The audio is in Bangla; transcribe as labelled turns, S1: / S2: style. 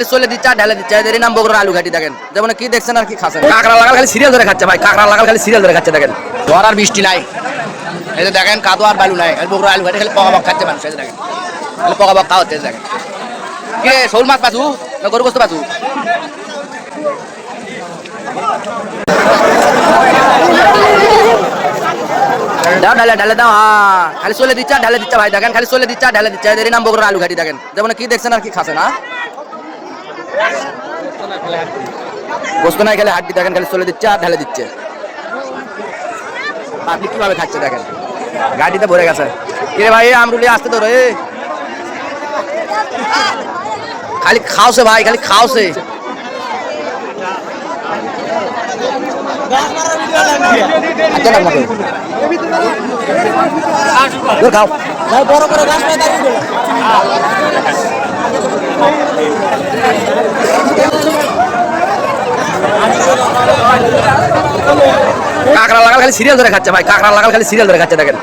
S1: চলে দিচ্ছে ঢেলে দিচ্ছে এদের নাম বগুড়ার আলু ঘাটি দেখেন যেমন কি দেখছেন আর কি খাচ্ছেন কাঁকড়া লাগাল খালি সিরিয়াল ধরে খাচ্ছে ভাই কাঁকড়া লাগাল খালি সিরিয়াল ধরে খাচ্ছে দেখেন ঝড় আর বৃষ্টি নাই এই যে দেখেন কাদো আর বালু নাই বগুড়ার আলু ঘাটি খালি পকাবক খাচ্ছে মানুষ এই যে দেখেন খালি পকাবক খাওয়া হচ্ছে দেখেন কে শোল মাছ পাচু না গরু গোস্ত পাচু দাও ঢালে ঢালে দাও হ্যাঁ খালি চলে দিচ্ছে ঢালে দিচ্ছে ভাই দেখেন খালি চলে দিচ্ছে ঢালে দিচ্ছে এদের নাম বগুড়ার আলু ঘাটি দেখেন যেমন কি দেখছেন আর কি খাচ্ছেন না গোস্ত নাই খেলে হাড্ডি দেখেন খালি চলে দিচ্ছে আর ঢেলে দিচ্ছে আপনি কিভাবে খাচ্ছে দেখেন গাড়িতে ভরে গেছে কে ভাই আমরুলি আসতে ধরে খালি খাওছে ভাই খালি খাওছে আচ্ছা না মতো খাও বড় করে গাছ কাঁকড়া লাগাল খালি সিরিয়াল ধরে খাচ্ছে ভাই কাঁকড়া লাগাল খালি সিরিয়াল ধরে খাচ্ছে দেখেন